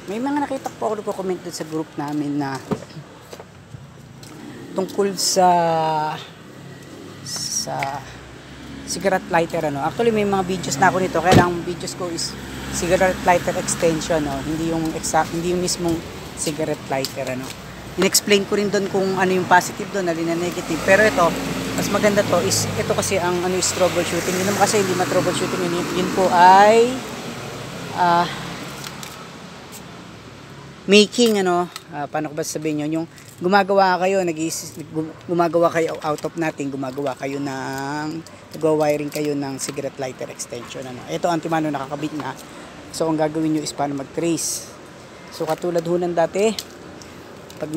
May mga nakita po ako nagko-comment dun sa group namin na tungkol sa cigarette lighter ano. Actually may mga videos na ako nito, kaya lang videos ko is cigarette lighter extension no, hindi yung hindi yung mismong cigarette lighter ano. In-explain ko rin doon kung ano yung positive doon, alin na negative. Pero ito, mas maganda to is ito kasi ang ano is troubleshooting. Yun naman kasi hindi ma-troubleshooting yun po ay making ano, paano ko ba sabihin yun, yung gumagawa kayo out of nothing, gumagawa kayo ng nagwa-wiring kayo ng cigarette lighter extension ano. Ito antimano nakakabit na. So ang gagawin niyo is paano mag-trace. So katulad ho ng dati, pag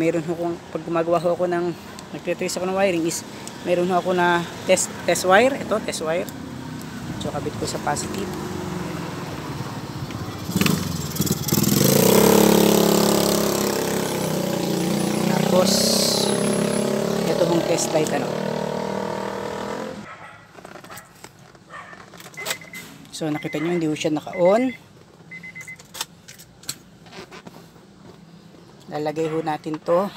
gumagawa ho ako ng nagte-trace ako ng wiring is meron ho ako na test wire, ito test wire. So kabit ko sa positive. Tapos ito hong test light ano. So nakita nyo hindi ho siya naka-on. Lalagay ho natin to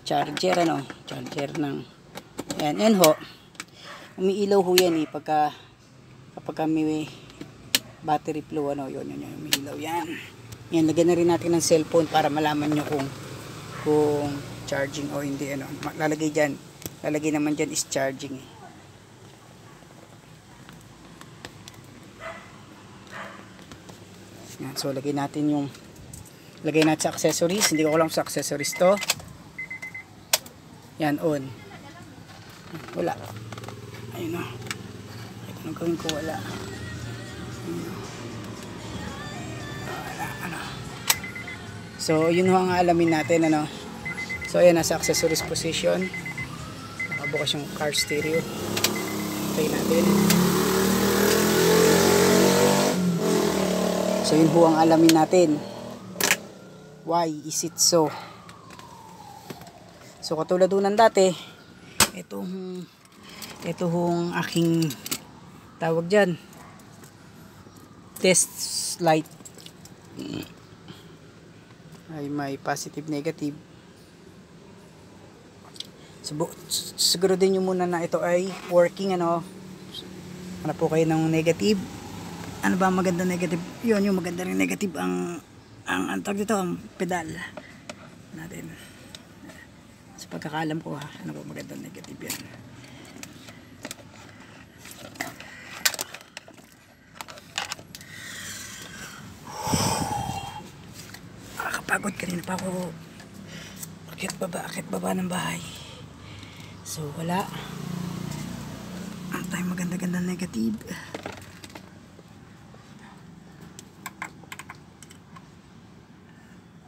charger ano, charger ng yan ho. Umiilaw ho yan kapag may battery flow ano, yun umiilaw yan. Yan, lagyan na rin natin ng cellphone para malaman nyo kung charging o hindi ano. Lalagay naman dyan is charging eh. Yan, so lagay natin sa accessories. Hindi ko alam sa accessories to. Yan, on. Wala. Ayun o. Ito nang gawin ko, wala. Wala, ano. So, yun ho ang alamin natin, ano. So, ayan, nasa accessories position. Nakabukas yung car stereo. Try natin. So, yun ho ang alamin natin. Why is it so? So katulad ng dati, ito hong aking tawag dyan, test light ay may positive negative. Siguro din nyo muna na ito ay working ano. Ano po kayo ng negative? Ano ba maganda negative? Yun yung maganda rin negative ang tawag dito, ang pedal natin. Sa pagkakalam ko ha, ano ba magandang negative yan. Nakakapagod, kanina pa ako akit baba ng bahay. So wala. Ang tayo maganda-gandang negative.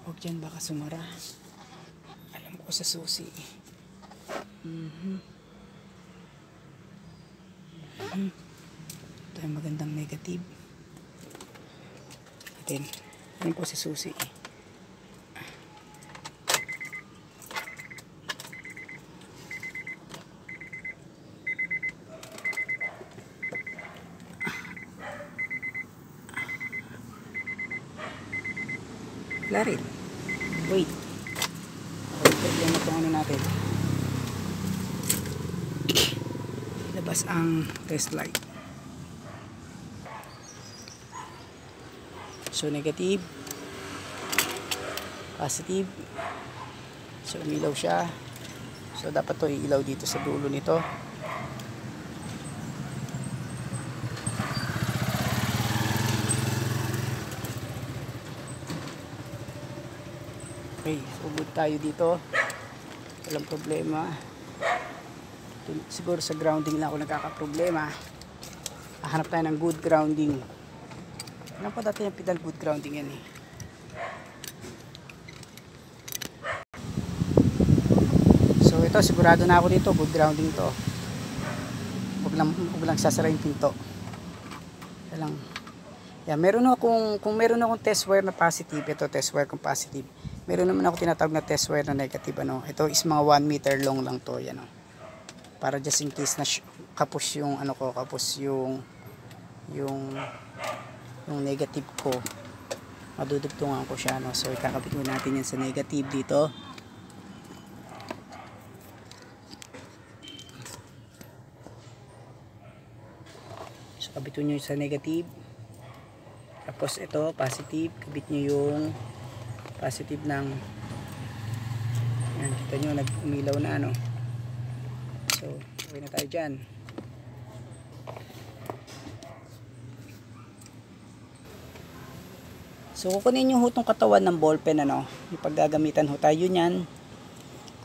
Huwag dyan baka sumara. Alam ko sa susi. Ito yung magandang negative. Atin. Alam ko sa susi. Wala rin. Wait. Problema itong ano natin. Labas ang test light. So negative. Positive. So umilaw siya. So dapat to iilaw dito sa dulo nito. Okay, so good tayo dito. Walang problema. Siguro sa grounding lang ako nagkakaproblema. Hahanap tayo ng good grounding. Ano pa dati yung pedal, good grounding yan eh. So ito, sigurado na ako dito, good grounding to. Huwag lang sasara yung pinto. Kaya lang. Yeah, kung meron akong test wire na positive, ito test wire kung positive. Meron naman ako tinatawag na test wire na negative ano. Ito is mga 1 meter long lang to, yan oh. Para just in case na kapos yung ano ko, kapos yung negative ko. madudugtungan ko siya, no? So ikakabit mo natin yan sa negative dito. So kabit nyo sa negative, tapos ito positive, kabit nyo yung positive ng yan, kita nyo nag-umilaw na, no? So okay na tayo dyan. So kukunin nyo ho itong katawan ng ballpen, ano, yung paggagamitan ho tayo nyan.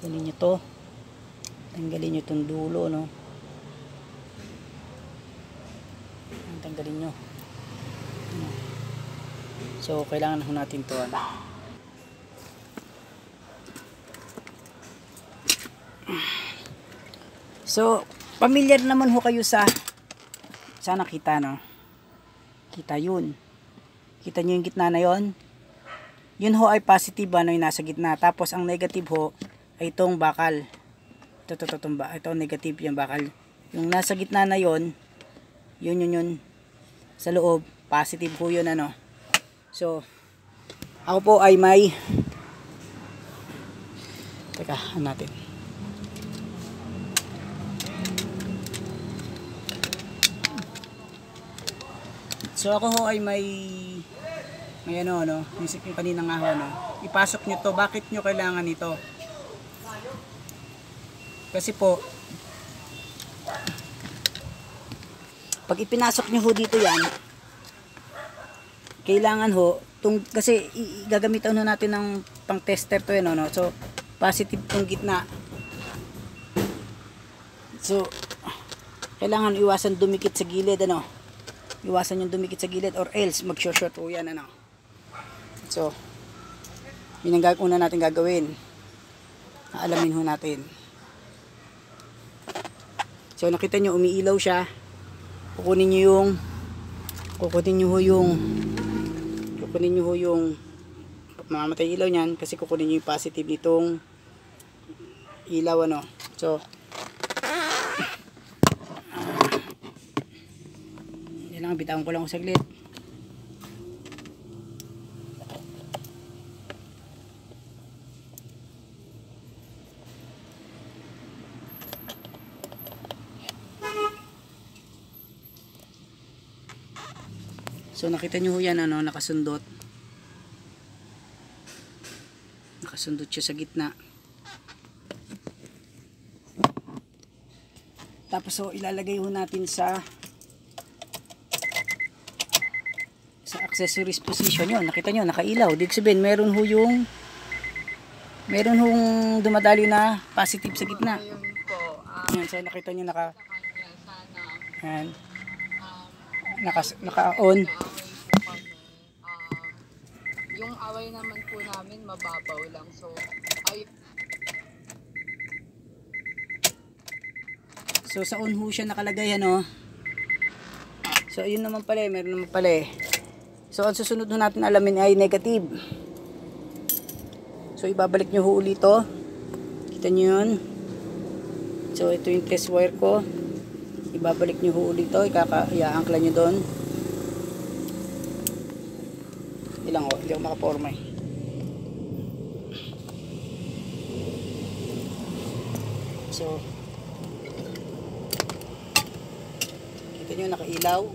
Kunin nyo to, tanggalin nyo itong dulo, no? Tanggalin nyo. So kailangan ho natin to, ano. So familiar naman ho kayo sa sana kita, no? Kita yun. Kita nyo yung gitna na yon? Yun ho ay positive, ano, yung nasa gitna. Tapos ang negative ho ay itong bakal. Ito negative yung bakal. Yung nasa gitna na yon, yun. Sa loob, positive ho yun, ano. So, ako po ay may teka, natin. So ako ho ay may ano, isip yung kanina nga ho, no? Ipasok nyo to. Bakit nyo kailangan ito? Kasi po, pag ipinasok nyo ho dito yan, kailangan ho, kasi gagamitan ho natin ng pang tester to yun, no? So, positive tong gitna. So, kailangan iwasan dumikit sa gilid, ano? Iwasan yung dumikit sa gilid or else mag-short ho yan, ano? So, yun ang una natin gagawin. Aalamin ho natin. So, nakita nyo, umiilaw siya. Kukunin nyo ho yung mamamatay ilaw nyan kasi kukunin nyo yung positive nitong ilaw, ano. So, yan lang, bitawan ko lang ko saglit. So nakita nyo ho yan, ano, nakasundot siya sa gitna. Tapos so ilalagay ho natin sa accessories position. Yun, nakita nyo, nakailaw. Ibig sabihin meron hong dumadali na positive sa gitna. Yan, so nakita nyo naka-on. Yung away naman po namin mababaw lang. So sa on ho siya nakalagay, ano. So yun naman pala, meron naman pala. So ang susunod ho natin alamin ay negative. So ibabalik nyo ho ulit to. Kita nyo yun. So ito yung test wire ko. Ibabalik nyo ho ulit to. Iaangkla nyo doon. Ilang ho, hindi ako makaporma eh. So kita nyo nakailaw.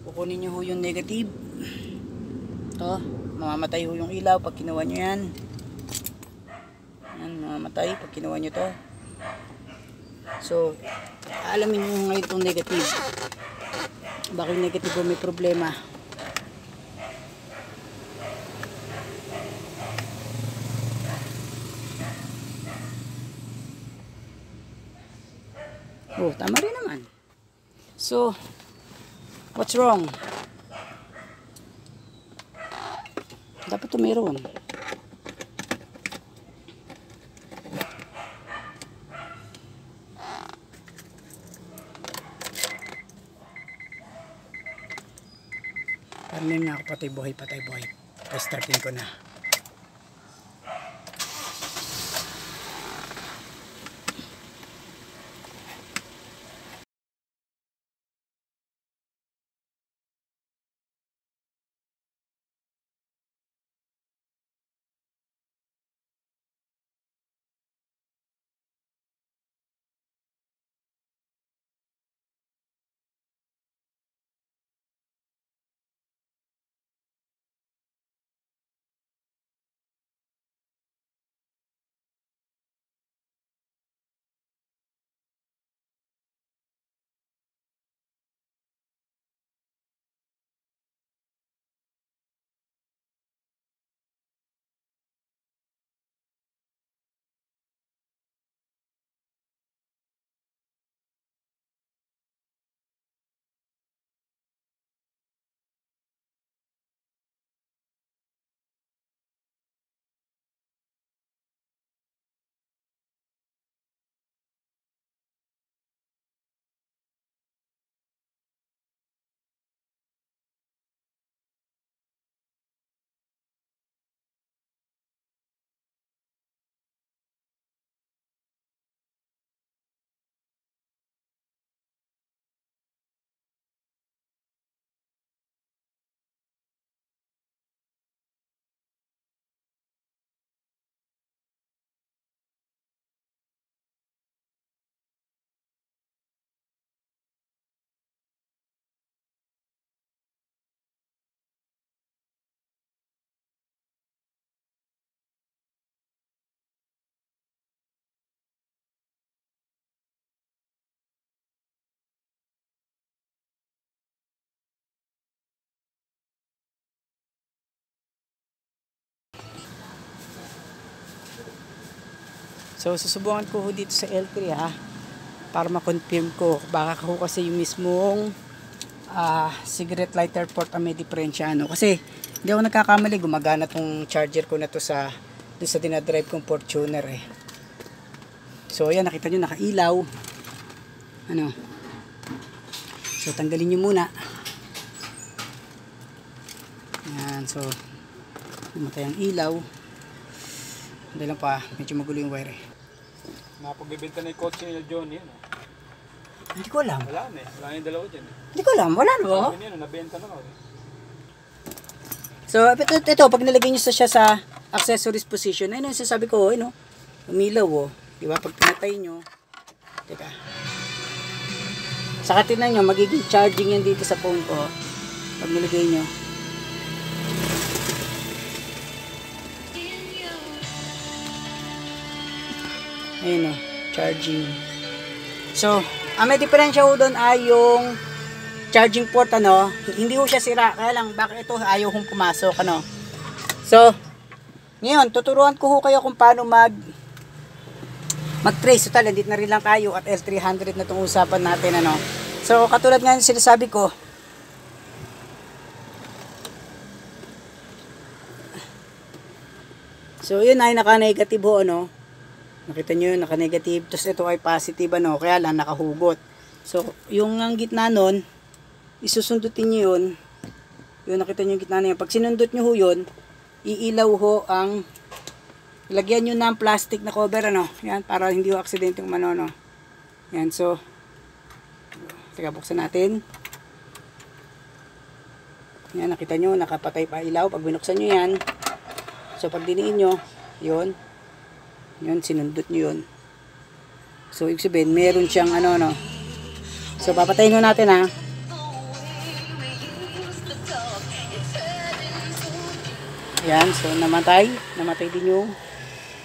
Kukunin nyo ho yung negative. Ito, mamamatay ho yung ilaw pag kinuha nyo yan. Yan, mamamatay pag kinuha nyo to. So alamin nyo ngayon itong negative. Bakit negative ho may problema? Oh, tama rin naman. So, what's wrong? Dapat ito meron. Parang nga ako patay buhay. Starting ko na. So, susubukan ko ho dito sa L3 ha. Para ma-confirm ko. Baka ho kasi yung mismong cigarette lighter port ang may diferensya. Ano? Kasi, hindi ako nagkakamali. Gumagana tong charger ko na to sa dun sa dinadrive kong Fortuner eh. So, ayan. Nakita nyo, nakailaw. Ano? So, tanggalin nyo muna. Ayan. So, namatay ang ilaw. Hindi lang pa. Medyo magulo yung wire eh. Napagbibenta na yung kotse niya John yan. Hindi ko alam. Wala na eh. Wala na yung dalawa dyan eh. Hindi ko alam. Wala na ba? Sabi niya, nabenta na ako eh. So, ito, pag nilagay nyo siya sa accessories position, ayun yung sasabi ko, ayun, umilaw, oh. Diba? Pag pinatay nyo, teka. Saka tinan nyo, magiging charging yan dito sa phone ko. Pag nilagay nyo. Ayun, oh, charging. So, ang may diferensya ho doon ay yung charging port, ano, hindi ho siya sira. Kaya lang, bakit ito ayaw hong pumasok, ano. So, ngayon, tuturuan ko ho kayo kung paano mag-trace. Total, hindi na rin lang tayo at L300 na itong usapan natin, ano. So, katulad nga yung sinasabi ko, so, yun ay naka-negative ho, ano. Nakita nyo yun, naka-negative. Tapos ito ay positive, ano. Kaya lang, nakahugot. So, yung ang gitna nun, isusundutin nyo yun. Yun, nakita nyo yung gitna na yun. Pag sinundot nyo ho yun, iilaw ho ang, ilagyan nyo ng plastic na cover, ano. Yan, para hindi ho aksidente yung manono. Yan, so, teka, buksan natin. Yan, nakita nyo, nakapatay pa ilaw. Pag binuksan nyo yan, so, pag diniin nyo, yun, sinundot nyo yun. So, ibig sabihin, meron siyang ano, no. So, papatayin nyo natin, ha. Yan, so, namatay din yung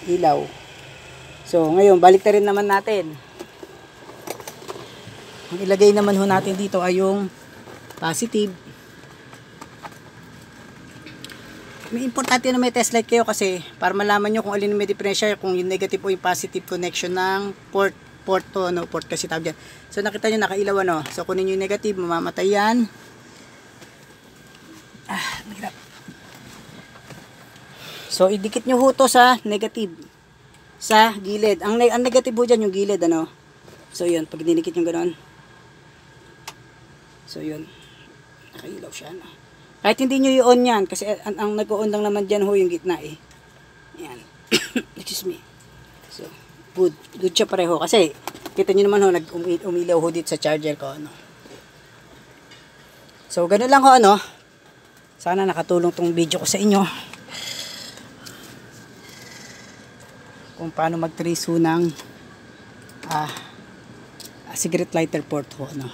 ilaw. So, ngayon, balik na rin naman natin. Ang ilagay naman ho natin dito ay yung positive. May importante na may test light kayo kasi para malaman nyo kung alin may diferensya, kung yung negative o yung positive connection ng port to, no, port kasi tawag dyan. So nakita nyo nakailaw, ano. So kunin nyo yung negative, mamamatay yan. Mahirap. So idikit nyo ho to sa negative, sa gilid. Ang negative ho dyan yung gilid, ano. So yun, pag dinikit nyo ganon, so yun, nakailaw siya, no. Kahit hindi nyo i-on yan, kasi ang nag-on lang naman dyan ho yung gitna eh. Yan. Excuse me. So, good siya pareho. Kasi, kita nyo naman ho, umilaw ho dito sa charger ko, ano. So, ganun lang ho, ano. Sana nakatulong tong video ko sa inyo. Kung paano mag-trace ho ng cigarette lighter port ho, ano.